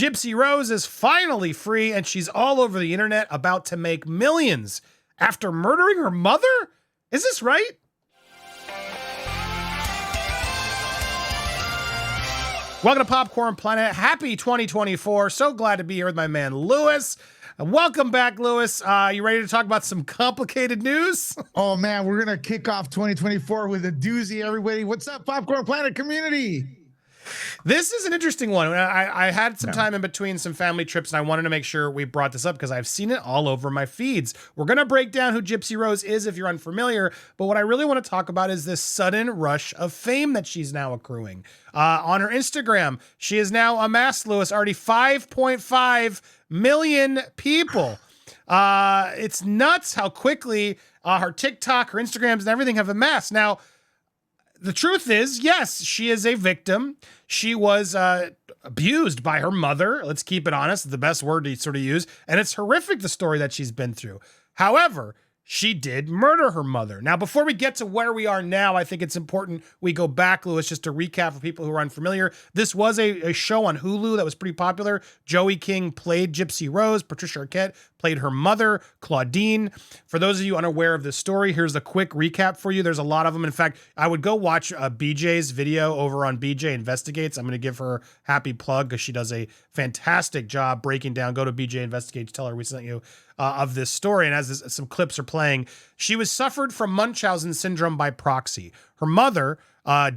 Gypsy Rose is finally free, and she's all over the internet about to make millions after murdering her mother? Is this right? Welcome to Popcorn Planet. Happy 2024. So glad to be here with my man, Lewis. Welcome back, Lewis. You ready to talk about some complicated news? Oh, man, we're going to kick off 2024 with a doozy, everybody. What's up, Popcorn Planet community? This is an interesting one. I had some time in between some family trips, and I wanted to make sure we brought this up because I've seen it all over my feeds. We're going to break down who Gypsy Rose is if you're unfamiliar, but what I really want to talk about is this sudden rush of fame that she's now accruing. On her Instagram, she is now amassed, Lewis, already 5.5 million people. It's nuts how quickly her TikTok, her Instagrams, and everything have amassed. Now, the truth is, yes, she is a victim. She was abused by her mother. Let's keep it honest. The best word to sort of use. And it's horrific, the story that she's been through. However, she did murder her mother. Now, before we get to where we are now, I think it's important we go back, Lewis, just to recap for people who are unfamiliar. This was a show on Hulu that was pretty popular. Joey King played Gypsy Rose. Patricia Arquette played her mother, Claudine. For those of you unaware of this story, here's a quick recap for you. There's a lot of them. In fact, I would go watch BJ's video over on BJ Investigates. I'm going to give her a happy plug because she does a fantastic job breaking down. Go to BJ Investigates, tell her we sent you of this story. And as some clips are playing, she was suffered from Munchausen syndrome by proxy. Her mother,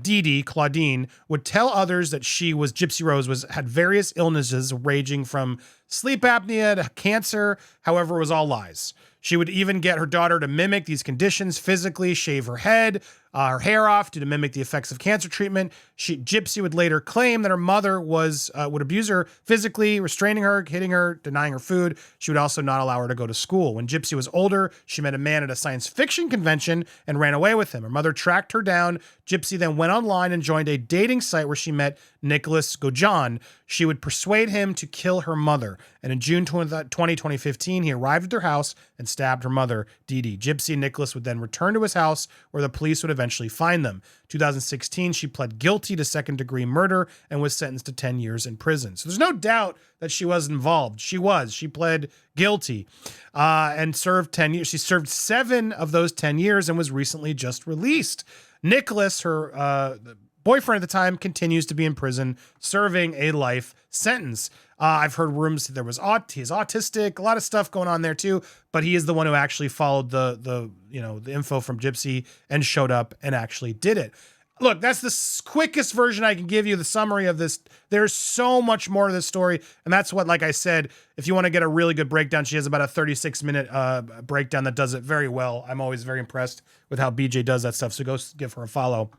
Dee Dee, Claudine, would tell others that she was Gypsy Rose, had various illnesses ranging from sleep apnea to cancer. However, it was all lies. She would even get her daughter to mimic these conditions physically, shave her head, her hair off to mimic the effects of cancer treatment. Gypsy would later claim that her mother would abuse her physically, restraining her, hitting her, denying her food. She would also not allow her to go to school. When Gypsy was older, she met a man at a science fiction convention and ran away with him. Her mother tracked her down. Gypsy then went online and joined a dating site where she met Nicholas Gojan. She would persuade him to kill her mother. And in June 2015, he arrived at their house and stabbed her mother, Dee Dee. Gypsy and Nicholas would then return to his house where the police would eventually find them. 2016, she pled guilty to second-degree murder and was sentenced to 10 years in prison. So there's no doubt that she was involved. She pled guilty and served 10 years. She served 7 of those 10 years and was recently just released. Nicholas, her boyfriend at the time, continues to be in prison, serving a life sentence. I've heard rumors that he's autistic, a lot of stuff going on there too, but he is the one who actually followed the info from Gypsy and showed up and actually did it. Look, that's the quickest version I can give you, the summary of this. There's so much more to this story, and that's what, like I said, if you want to get a really good breakdown, she has about a 36-minute breakdown that does it very well. I'm always very impressed with how BJ does that stuff, so go give her a follow.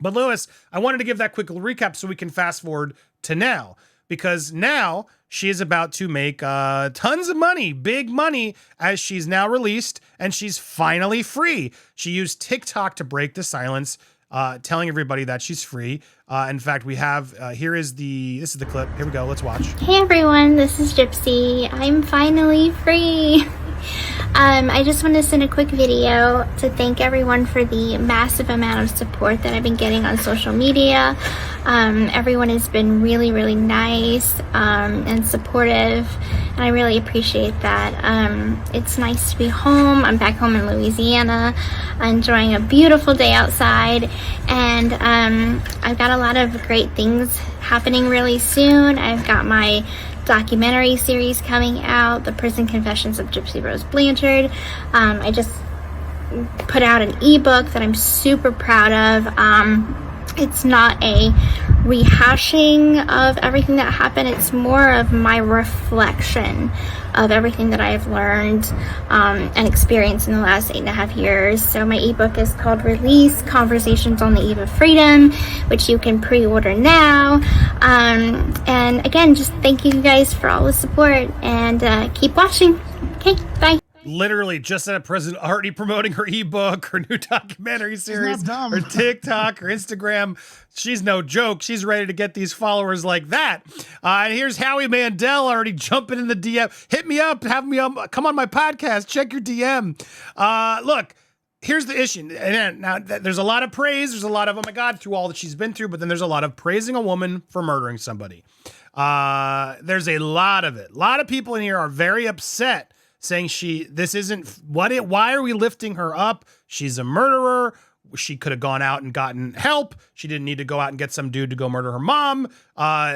But Lewis, I wanted to give that quick recap so we can fast forward to now, because now she is about to make tons of money, big money, as she's now released and she's finally free. She used TikTok to break the silence, telling everybody that she's free. In fact, we have, this is the clip. Here we go. Let's watch. Hey everyone, this is Gypsy. I'm finally free. I just want to send a quick video to thank everyone for the massive amount of support that I've been getting on social media. Everyone has been really, really nice and supportive, and I really appreciate that. It's nice to be home. I'm back home in Louisiana, enjoying a beautiful day outside, and I've got a lot of great things happening really soon. I've got my documentary series coming out, The Prison Confessions of Gypsy Rose Blanchard. I just put out an ebook that I'm super proud of. It's not a rehashing of everything that happened. It's more of my reflection of everything that I've learned and experienced in the last 8.5 years. So my ebook is called Release: Conversations on the Eve of Freedom, which you can pre-order now. And again, just thank you guys for all the support, and keep watching. Okay, bye. Literally just out of prison, already promoting her ebook, her new documentary series, her TikTok, her Instagram. She's no joke. She's ready to get these followers like that. And here's Howie Mandel already jumping in the DM. Hit me up, have me come on my podcast. Check your DM. Look, here's the issue. And now there's a lot of praise. There's a lot of, oh my God, through all that she's been through, but then there's a lot of praising a woman for murdering somebody. There's a lot of it. A lot of people in here are very upset, saying this isn't why are we lifting her up? She's a murderer. She could have gone out and gotten help. She didn't need to go out and get some dude to go murder her mom.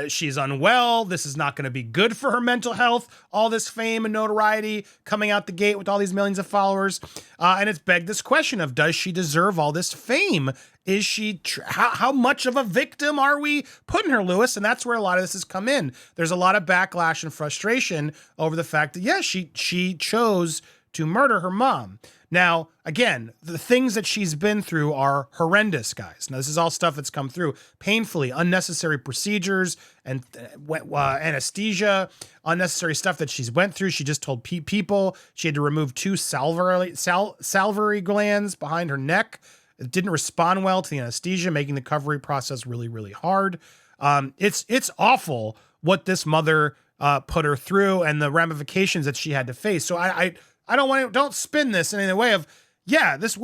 She's unwell. This is not going to be good for her mental health. All this fame and notoriety coming out the gate with all these millions of followers. And it's begged this question of, does she deserve all this fame? Is she, how much of a victim are we putting her, Lewis? And that's where a lot of this has come in. There's a lot of backlash and frustration over the fact that, yeah, she chose to murder her mom. Now, again, the things that she's been through are horrendous, guys. Now, this is all stuff that's come through painfully, unnecessary procedures and anesthesia, unnecessary stuff that she's went through. She just told people she had to remove 2 salivary glands behind her neck. It didn't respond well to the anesthesia, making the recovery process really, really hard. It's awful what this mother put her through and the ramifications that she had to face. So I don't spin this in any way of, yeah, this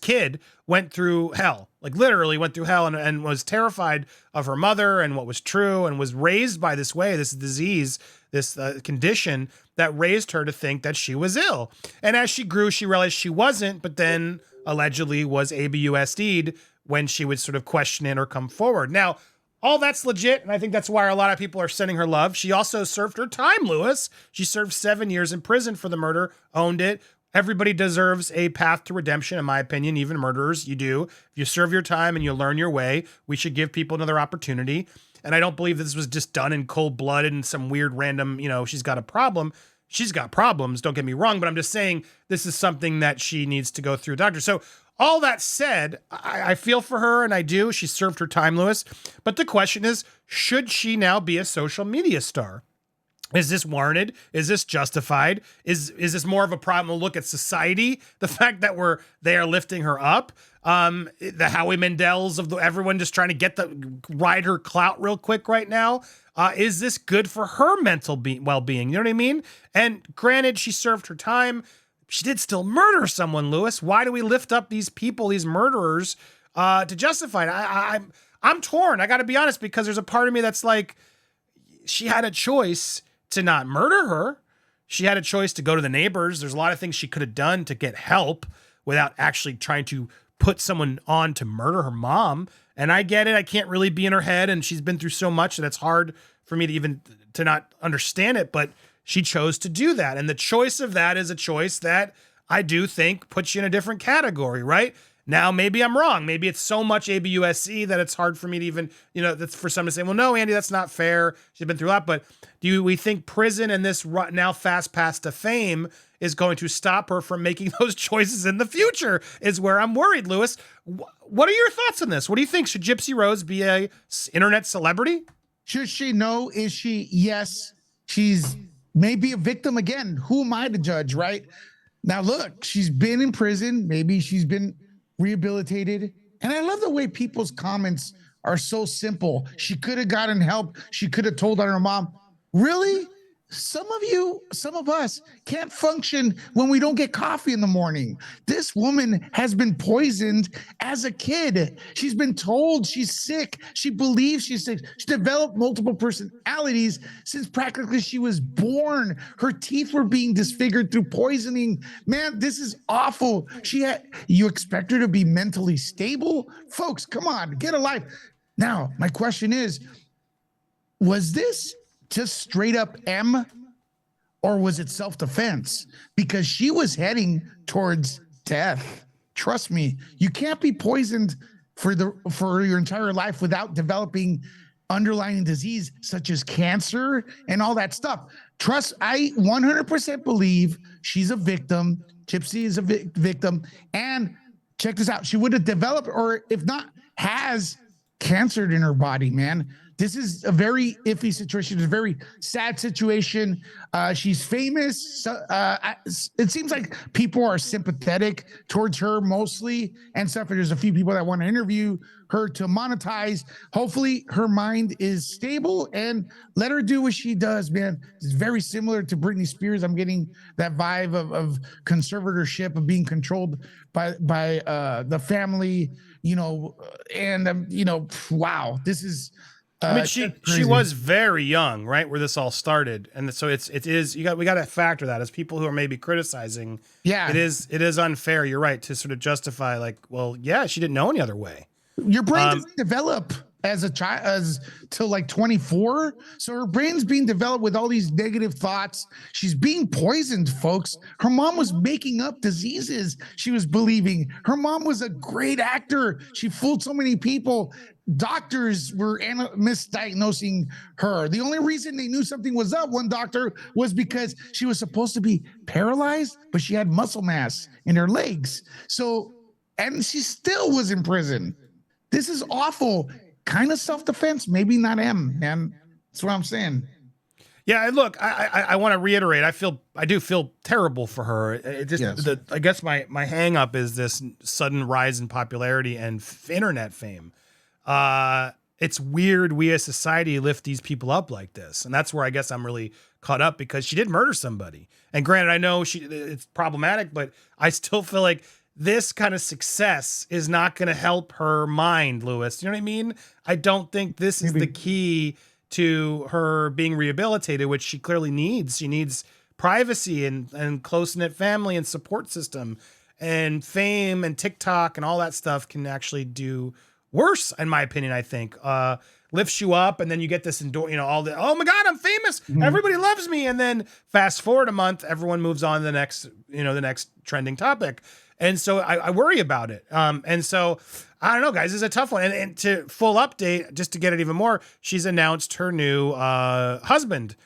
kid went through hell, like literally went through hell and was terrified of her mother and what was true and was raised by this way, this disease, this condition that raised her to think that she was ill. And as she grew, she realized she wasn't, but then allegedly was ABUSD'd when she would sort of question it or come forward. Now, all that's legit, and I think that's why a lot of people are sending her love. She also served her time, Lewis. She served 7 years in prison for the murder, owned it. Everybody deserves a path to redemption, in my opinion, even murderers, you do. If you serve your time and you learn your way, we should give people another opportunity. And I don't believe this was just done in cold blood and some weird random, she's got a problem. She's got problems, don't get me wrong, but I'm just saying this is something that she needs to go through a doctor. So all that said, I feel for her, and I do. She served her time, Lewis. But the question is, should she now be a social media star? Is this warranted? Is this justified? Is this more of a problem to look at society? The fact that they are lifting her up? The Howie Mandel's of everyone just trying to ride her clout real quick right now? Is this good for her mental well-being? You know what I mean? And granted, she served her time. She did still murder someone, Lewis. Why do we lift up these people, these murderers, to justify it? I'm torn. I got to be honest, because there's a part of me that's like, she had a choice to not murder her. She had a choice to go to the neighbors. There's a lot of things she could have done to get help without actually trying to put someone on to murder her mom. And I get it. I can't really be in her head, and she's been through so much that it's hard for me to not understand it. But she chose to do that. And the choice of that is a choice that I do think puts you in a different category, right? Now, maybe I'm wrong. Maybe it's so much ABUSC that it's hard for me to even, that's for someone to say, well, no, Andy, that's not fair. She's been through a lot. But do we think prison and this now fast path to fame is going to stop her from making those choices in the future is where I'm worried, Lewis. What are your thoughts on this? What do you think? Should Gypsy Rose be a internet celebrity? Should she? No. Is she? Yes. She's maybe a victim again. Who am I to judge, right? Now, look, she's been in prison. Maybe she's been rehabilitated. And I love the way people's comments are so simple. She could have gotten help. She could have told on her mom. Really? Some of us can't function when we don't get coffee in the morning. This woman has been poisoned as a kid. She's been told she's sick. She believes she's sick. She developed multiple personalities since practically she was born. Her teeth were being disfigured through poisoning. Man, this is awful. You expect her to be mentally stable? Folks, come on, get a life. Now, my question is, was this just straight up M, or was it self-defense? Because she was heading towards death. Trust me, you can't be poisoned for your entire life without developing underlying disease such as cancer and all that stuff. I 100% believe she's a victim. Gypsy is a victim. And check this out. She would have developed, or if not, has cancer in her body, man. This is a very iffy situation. It's a very sad situation. She's famous. It seems like people are sympathetic towards her mostly and stuff. And there's a few people that want to interview her to monetize. Hopefully her mind is stable and let her do what she does, man. It's very similar to Britney Spears. I'm getting that vibe of conservatorship, of being controlled by the family, and wow, this is I mean, she was very young, right, where this all started, and so it is we got to factor that as people who are maybe criticizing. Yeah, it is unfair. You're right to sort of justify like, well, yeah, she didn't know any other way. Your brain doesn't develop as a child as till like 24, so her brain's being developed with all these negative thoughts. She's being poisoned, folks. Her mom was making up diseases she was believing. Her mom was a great actor. She fooled so many people. Doctors were misdiagnosing her. The only reason they knew something was up, one doctor, was because she was supposed to be paralyzed, but she had muscle mass in her legs. So, and she still was in prison. This is awful. Kind of self-defense, maybe not M, man. That's what I'm saying. Yeah, and look, I want to reiterate. I do feel terrible for her. It just, Yes. I guess my hang up is this sudden rise in popularity and internet fame. It's weird we as society lift these people up like this, and that's where I guess I'm really caught up, because she did murder somebody. And granted, I know it's problematic, but I still feel like this kind of success is not going to help her mind, Lewis. You know what I mean? I don't think this is the key to her being rehabilitated, which she clearly needs. She needs privacy and close-knit family and support system, and fame and TikTok and all that stuff can actually do worse, in my opinion. I think lifts you up, and then you get this all the, oh my God, I'm famous. Everybody loves me. And then fast forward a month, everyone moves on to the next trending topic. And so I worry about it. And so I don't know, guys, this is a tough one. And to full update, just to get it even more, she's announced her new husband.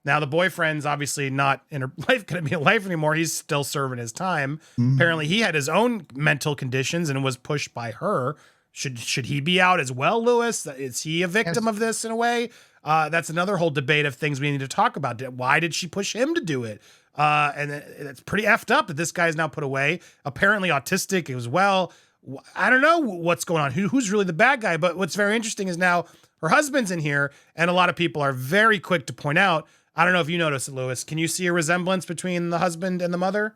Now, the boyfriend's obviously not in her life, going to be in life anymore. He's still serving his time. Apparently, he had his own mental conditions and was pushed by her. Should he be out as well, Lewis? Is he a victim of this in a way? That's another whole debate of things we need to talk about. Why did she push him to do it? And it's pretty effed up that this guy's now put away, apparently autistic as well. I don't know what's going on, who's really the bad guy. But what's very interesting is now her husband's in here, and a lot of people are very quick to point out, I don't know if you noticed it, Lewis, can you see a resemblance between the husband and the mother?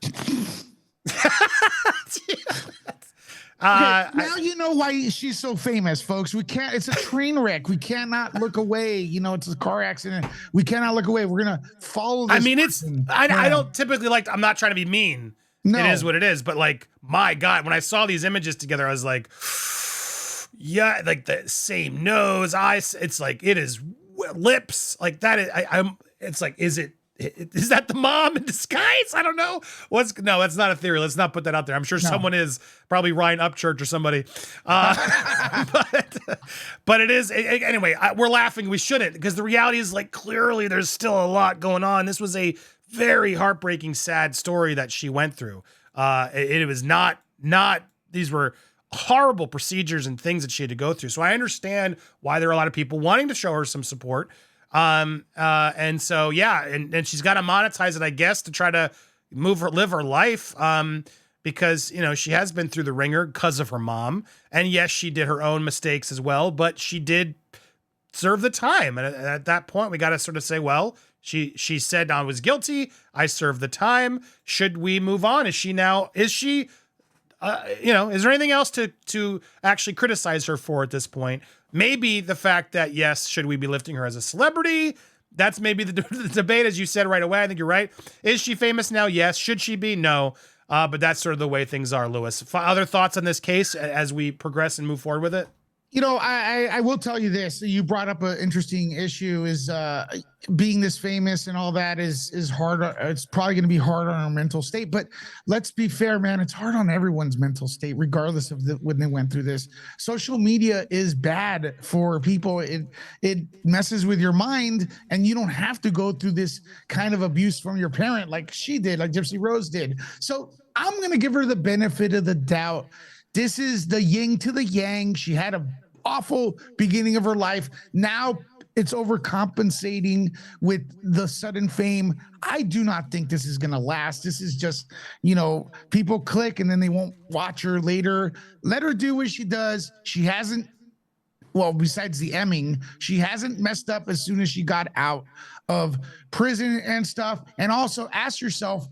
Now you know why she's so famous, folks. It's a train wreck. We cannot look away. It's a car accident. We cannot look away. We're going to follow this. I mean, I don't typically I'm not trying to be mean. No. It is what it is. But like, my God, when I saw these images together, I was like, yeah, like the same nose, eyes. It's like, it is lips like that. It's like, is that the mom in disguise? I don't know. No, that's not a theory. Let's not put that out there. I'm sure someone is, probably Ryan Upchurch or somebody. But it is, anyway, we're laughing. We shouldn't, because the reality is, like, clearly there's still a lot going on. This was a very heartbreaking, sad story that she went through. It was not, these were horrible procedures and things that she had to go through. So I understand why there are a lot of people wanting to show her some support. And so, yeah, and she's got to monetize it, I guess, to try to live her life. Because, she has been through the ringer because of her mom. And yes, she did her own mistakes as well, but she did serve the time. And at that point, we got to sort of say, well, she said I was guilty. I served the time. Should we move on? Is she, is there anything else to actually criticize her for at this point? Maybe the fact that, yes, should we be lifting her as a celebrity? That's maybe the debate, as you said right away. I think you're right. Is she famous now? Yes. Should she be? No. But that's sort of the way things are, Lewis. Other thoughts on this case as we progress and move forward with it? I will tell you this. You brought up an interesting issue, is being this famous and all that is hard. It's probably going to be hard on our mental state, but let's be fair, man. It's hard on everyone's mental state, regardless of when they went through this. Social media is bad for people. It messes with your mind, and you don't have to go through this kind of abuse from your parent like she did, like Gypsy Rose did. So I'm going to give her the benefit of the doubt. This is the yin to the yang. She had an awful beginning of her life. Now it's overcompensating with the sudden fame. I do not think this is going to last. This is just, people click and then they won't watch her later. Let her do what she does. She hasn't, well, besides the Emming, she hasn't messed up as soon as she got out of prison and stuff. And also ask yourself,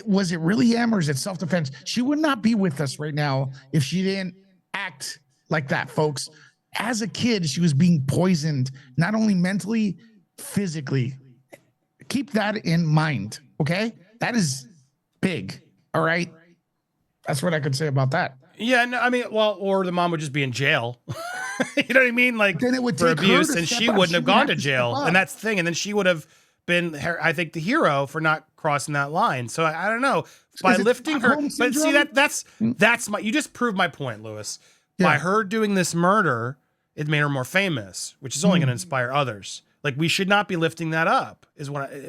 was it really M or is it self-defense? She would not be with us right now if she didn't act like that, folks. as a kid, she was being poisoned, not only mentally, physically. Keep that in mind, okay? That is big, all right? That's what I could say about that. Yeah, no, I mean, well, or the mom would just be in jail. You know what I mean? Like Then it would for take her abuse, to and step she up. wouldn't She have would gone have to to step jail, up. and that's the thing. And then she would have been, I think, the hero for not crossing that line. So I don't know. By it lifting her, Stockholm but see syndrome? that's my. You just proved my point, Lewis. Yeah. By her doing this murder, it made her more famous, which is only going to inspire others. Like we should not be lifting that up.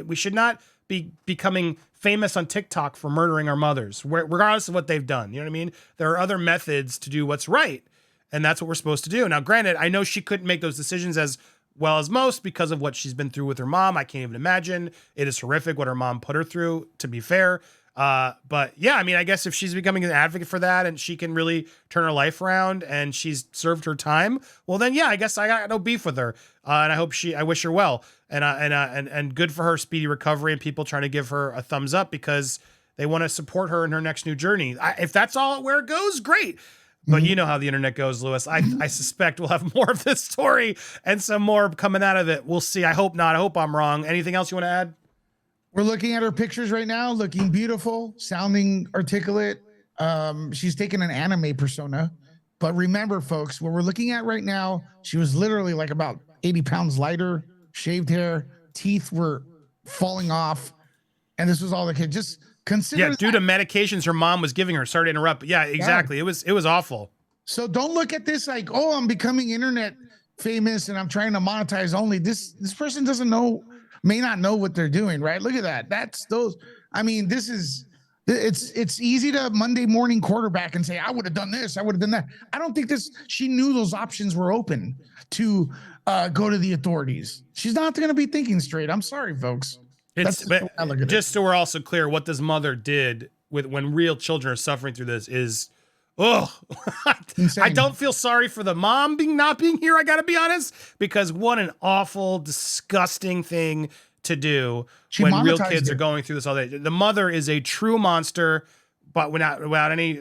We should not be becoming famous on TikTok for murdering our mothers, regardless of what they've done. You know what I mean? There are other methods to do what's right, and that's what we're supposed to do. Now, granted, I know she couldn't make those decisions as well as most because of what she's been through with her mom. I can't even imagine. It is horrific what her mom put her through, to be fair. But yeah, I mean, I guess if she's becoming an advocate for that and she can really turn her life around and she's served her time, well then, yeah, I guess I got no beef with her. And I wish her well and good for her speedy recovery and people trying to give her a thumbs up because they want to support her in her next new journey. If that's all where it goes, great. But you know how the internet goes, Lewis. I suspect we'll have more of this story and some more coming out of it. We'll see. I hope not. I hope I'm wrong. Anything else you want to add? We're looking at her pictures right now, looking beautiful, sounding articulate. She's taken an anime persona. But remember, folks, what we're looking at right now, she was literally like about 80 pounds lighter, shaved hair, teeth were falling off. And this was all the kid. Just consider due to medications her mom was giving her. Sorry to interrupt. But yeah, exactly. Yeah. It was awful. So don't look at this like, oh, I'm becoming internet famous and I'm trying to monetize only. This person may not know what they're doing, right? Look at that. That's those. I mean, it's easy to Monday morning quarterback and say, I would have done this, I would have done that. I don't think she knew those options were open to go to the authorities. She's not going to be thinking straight. I'm sorry, folks. Just so we're also clear, what this mother did when real children are suffering through this is, I don't feel sorry for the mom not being here. I got to be honest, because what an awful, disgusting thing to do when real kids are going through this all day. The mother is a true monster, but without any,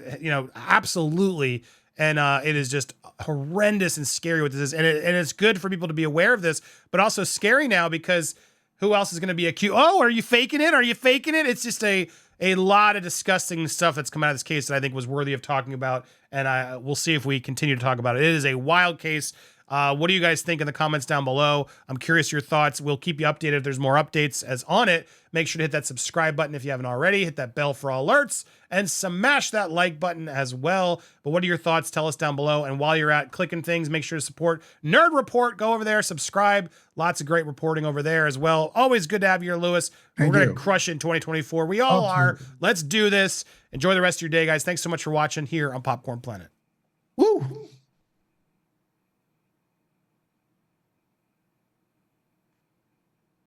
absolutely. And it is just horrendous and scary what this is. And it's good for people to be aware of this, but also scary now because who else is going to be accused? Oh, are you faking it? Are you faking it? It's just a lot of disgusting stuff that's come out of this case that I think was worthy of talking about. And we'll see if we continue to talk about it. It is a wild case. What do you guys think in the comments down below? I'm curious your thoughts. We'll keep you updated if there's more updates as on it. Make sure to hit that subscribe button if you haven't already. Hit that bell for alerts and smash that like button as well. But what are your thoughts? Tell us down below. And while you're at clicking things, make sure to support Nerd Report. Go over there, subscribe. Lots of great reporting over there as well. Always good to have you here, Lewis. We're going to crush it in 2024. We all are. Let's do this. Enjoy the rest of your day, guys. Thanks so much for watching here on Popcorn Planet.